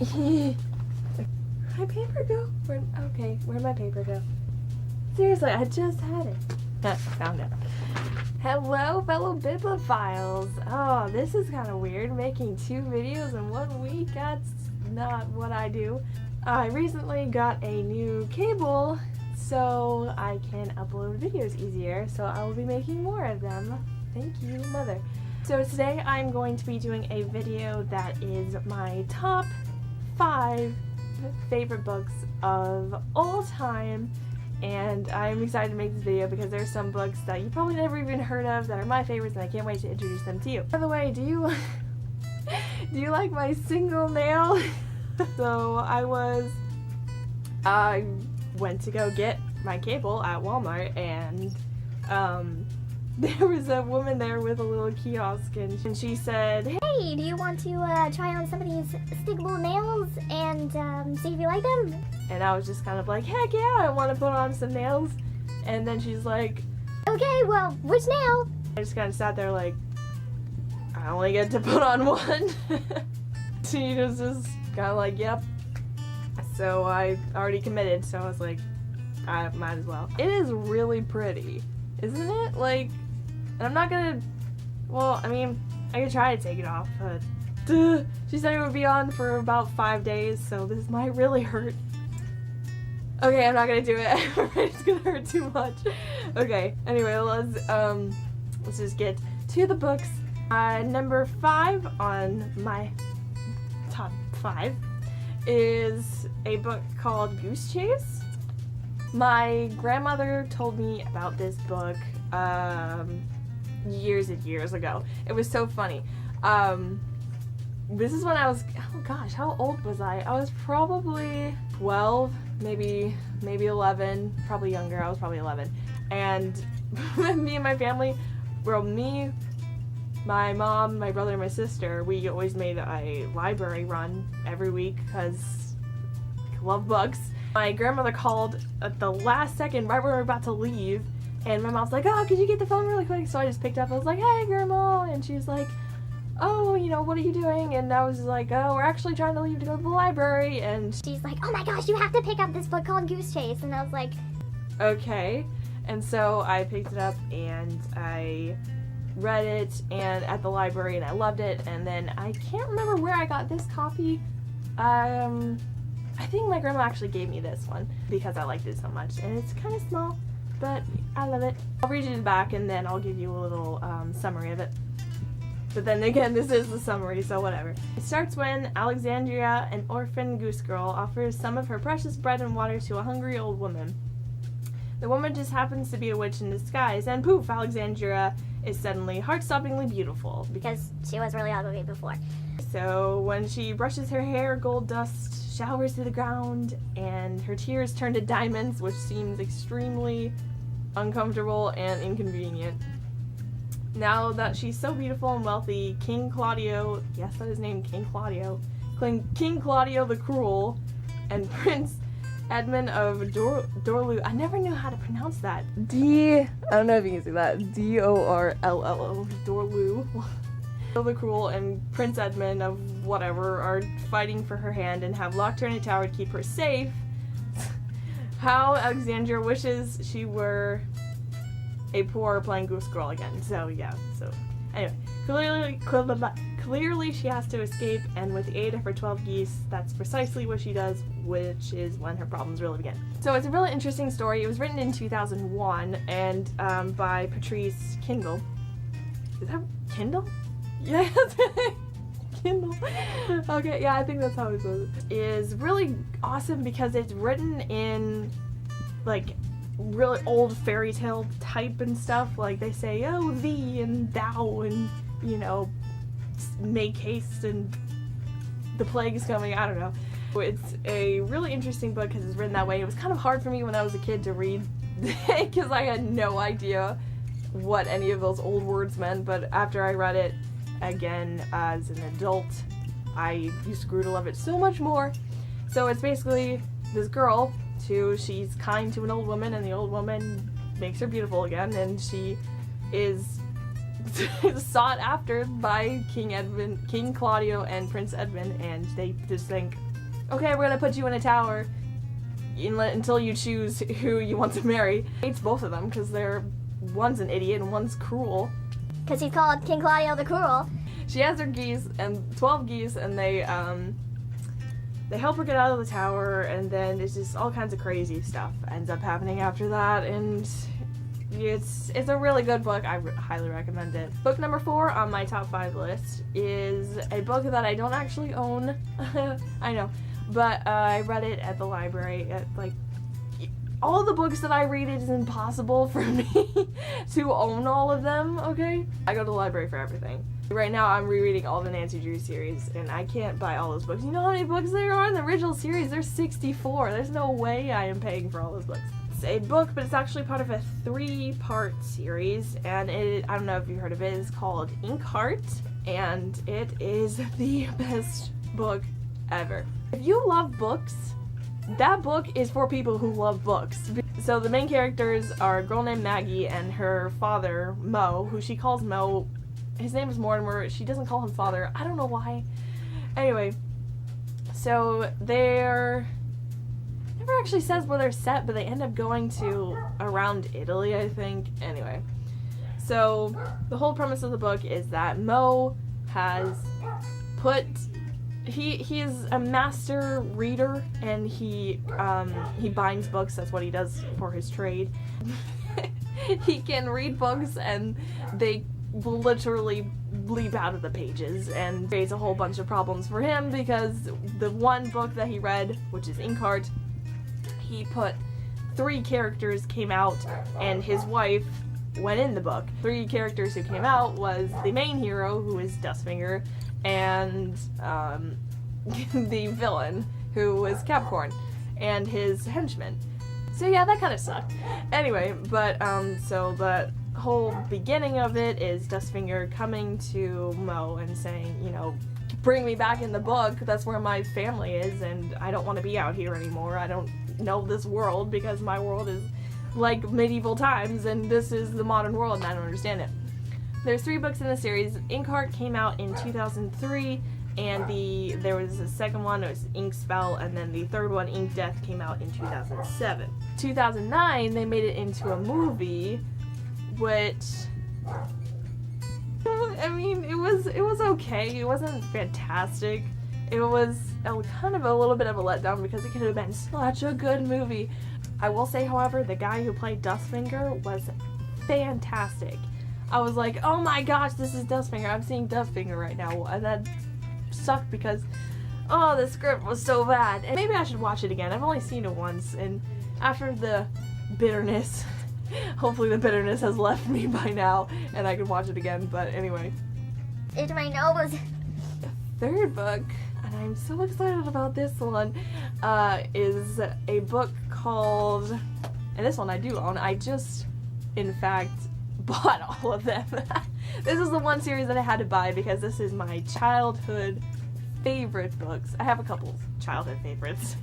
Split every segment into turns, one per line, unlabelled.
My paper go? Okay, where'd my paper go? Seriously, I just had it. Found it. Hello, fellow bibliophiles. Oh, this is kind of weird, making 2 videos in 1 week. That's not what I do. I recently got a new cable so I can upload videos easier, so I will be making more of them. Thank you, Mother. So today I'm going to be doing a video that is my top 5 favorite books of all time. And I'm excited to make this video because there's some books that you probably never even heard of that are my favorites, and I can't wait to introduce them to you. By the way, do you like my single nail? So I went to go get my cable at Walmart, and there was a woman there with a little kiosk, and she said,
"Hey, do you want to try on some of these stickable nails and see if you like them?"
And I was just kind of like, heck yeah, I want to put on some nails. And then she's like,
"Okay, well, which nail?"
I just kind of sat there like, I only get to put on one. She was just kind of like, yep. So I already committed, so I was like, I might as well. It is really pretty, isn't it? Like, and I'm not gonna, well, I mean, I could try to take it off, but she said it would be on for about 5 days, so this might really hurt. Okay, I'm not gonna do it. It's gonna hurt too much. Okay, anyway, let's just get to the books. Number 5 on my top 5 is a book called Goose Chase. My grandmother told me about this book years and years ago. It was so funny. This is when I was, oh gosh, how old was I? I was probably 12, maybe 11, probably younger. I was probably 11. And me and my family, well, me, my mom, my brother, and my sister, we always made a library run every week because I love books. My grandmother called at the last second, right when we were about to leave, and my mom's like, "Oh, could you get the phone really quick?" So I just picked up. I was like, "Hey, Grandma," and she was like, "Oh, you know, what are you doing?" And I was like, "Oh, we're actually trying to leave to go to the library." And
she's like, "Oh my gosh, you have to pick up this book called Goose Chase." And I was like,
okay. And so I picked it up and I read it and at the library, and I loved it. And then I can't remember where I got this copy. I think my grandma actually gave me this one because I liked it so much, and it's kind of small, but I love it. I'll read you the back and then I'll give you a little summary of it. But then again, this is the summary, so whatever. It starts when Alexandria, an orphan goose girl, offers some of her precious bread and water to a hungry old woman. The woman just happens to be a witch in disguise, and poof, Alexandria is suddenly heart-stoppingly beautiful.
because she was really ugly before.
So when she brushes her hair, gold dust showers to the ground, and her tears turn to diamonds, which seems extremely uncomfortable and inconvenient. Now that she's so beautiful and wealthy, King Claudio, yes, that is named King Claudio, King Claudio the Cruel, and Prince Edmund of Dorlu, I never knew how to pronounce that. I don't know if you can see that, D-O-R-L-L-O, Dorlu. The Cruel and Prince Edmund of whatever are fighting for her hand and have locked her in a tower to keep her safe. How Alexandria wishes she were a poor plain goose girl again. So yeah, so anyway, clearly she has to escape, and with the aid of her 12 geese, that's precisely what she does, which is when her problems really begin. So it's a really interesting story. It was written in 2001 and by Patrice Kindle. Is that Kindle? Yeah, Kindle. Okay, yeah, I think that's how it says it. Is really awesome because it's written in like really old fairy tale type and stuff. Like they say, "Oh, thee and thou," and you know, make haste and the plague is coming. I don't know. It's a really interesting book because it's written that way. It was kind of hard for me when I was a kid to read because I had no idea what any of those old words meant. But after I read it again as an adult, I just grew to love it so much more. So it's basically this girl she's kind to an old woman, and the old woman makes her beautiful again, and she is sought after by King Claudio and Prince Edmund, and they just think okay, we're gonna put you in a tower until you choose who you want to marry. Hates both of them because one's an idiot and one's cruel.
Because he's called King Claudio the Cruel.
She has her geese, and 12 geese, and they help her get out of the tower, and then it's just all kinds of crazy stuff ends up happening after that, and it's a really good book. I highly recommend it. Book number 4 on my top 5 list is a book that I don't actually own. I know, but I read it at the library. All the books that I read, it is impossible for me to own all of them, okay? I go to the library for everything. Right now I'm rereading all the Nancy Drew series, and I can't buy all those books. You know how many books there are in the original series? There's 64. There's no way I am paying for all those books. It's a book, but it's actually part of a 3-part series, and I don't know if you've heard of it. It's called Inkheart, and it is the best book ever. If you love books, that book is for people who love books. So the main characters are a girl named Maggie and her father, Mo, who she calls Mo. His name is Mortimer. She doesn't call him father. I don't know why. Anyway, so never actually says where they're set, but they end up going to around Italy, I think. Anyway, so the whole premise of the book is that Mo has he is a master reader, and he binds books. That's what he does for his trade. He can read books, and they will literally leap out of the pages, and creates a whole bunch of problems for him because the one book that he read, which is Inkheart, he put 3 characters came out, and his wife went in the book. 3 characters who came out was the main hero, who is Dustfinger, and the villain, who was Capricorn, and his henchman. So yeah, that kind of sucked. Anyway, but so the whole beginning of it is Dustfinger coming to Mo and saying, you know, bring me back in the book. That's where my family is, and I don't want to be out here anymore. I don't know this world because my world is like medieval times, and this is the modern world, and I don't understand it. There's 3 books in the series. Inkheart came out in 2003, and there was a second one, it was Ink Spell, and then the third one, Ink Death, came out in 2007. 2009, they made it into a movie, which, I mean, it was okay. It wasn't fantastic. It was kind of a little bit of a letdown because it could have been such a good movie. I will say, however, the guy who played Dustfinger was fantastic. I was like, oh my gosh, this is Dustfinger. I'm seeing Dustfinger right now, and that sucked because, oh, the script was so bad. And maybe I should watch it again. I've only seen it once, and after the bitterness, hopefully the bitterness has left me by now, and I can watch it again. But anyway.
It's my nose.
The 3rd book, and I'm so excited about this one, is a book called, and this one I do own. I just, in fact, bought all of them. This is the one series that I had to buy because this is my childhood favorite books. I have a couple childhood favorites,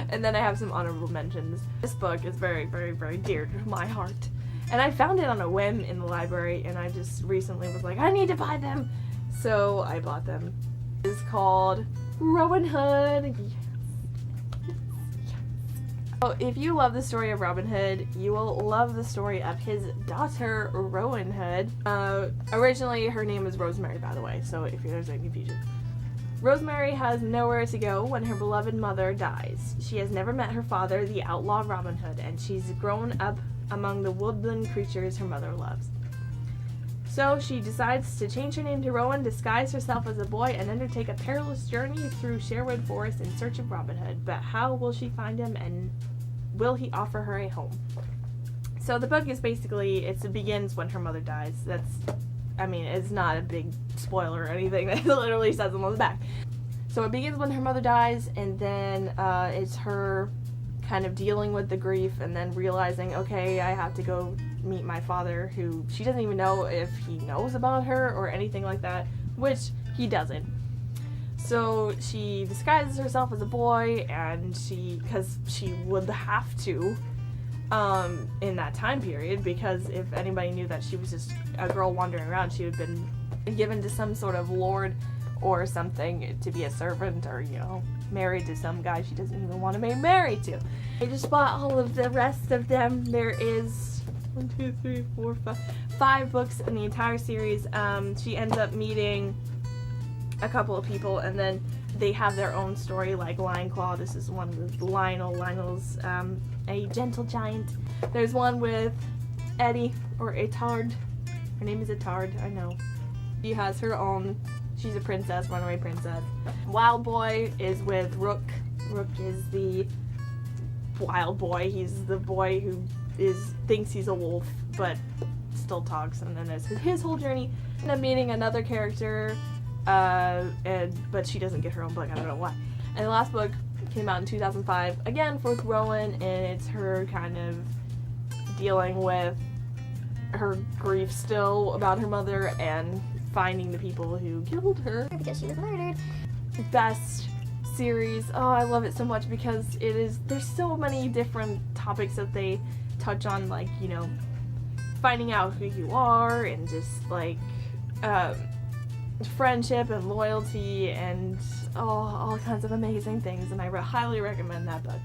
and then I have some honorable mentions. This book is very, very, very dear to my heart, and I found it on a whim in the library, and I just recently was like, I need to buy them, so I bought them. It's called Robin Hood. So if you love the story of Robin Hood, you will love the story of his daughter, Rowan Hood. Originally, her name was Rosemary, by the way, so if there's any confusion. Rosemary has nowhere to go when her beloved mother dies. She has never met her father, the outlaw Robin Hood, and she's grown up among the woodland creatures her mother loves. So she decides to change her name to Rowan, disguise herself as a boy, and undertake a perilous journey through Sherwood Forest in search of Robin Hood. But how will she find him, and will he offer her a home? So the book is basically, it begins when her mother dies. It's not a big spoiler or anything. It literally says them on the back. So it begins when her mother dies, and then it's her kind of dealing with the grief, and then realizing, okay, I have to go meet my father, who she doesn't even know if he knows about her or anything like that, which he doesn't. So she disguises herself as a boy, and because she would have to in that time period, because if anybody knew that she was just a girl wandering around, she would have been given to some sort of lord or something to be a servant, or, you know, married to some guy she doesn't even want to be married to. I just bought all of the rest of them. There is 5 books in the entire series. She ends up meeting a couple of people, and then they have their own story, like Lioneclaw. This is one with Lionel. Lionel's a gentle giant. There's one with Eddie, or Etard. Her name is Etard, I know. She has her own, she's a princess, runaway princess. Wild Boy is with Rook. Rook is the wild boy. He's the boy who thinks he's a wolf, but still talks, and then there's his whole journey. And I'm meeting another character, but she doesn't get her own book, I don't know why. And the last book came out in 2005, again for Rowan, and it's her kind of dealing with her grief still about her mother and finding the people who killed her.
Because she was murdered.
Best series. Oh, I love it so much because there's so many different topics that they touch on, like, you know, finding out who you are, and just like friendship and loyalty, and all kinds of amazing things, and I highly recommend that book.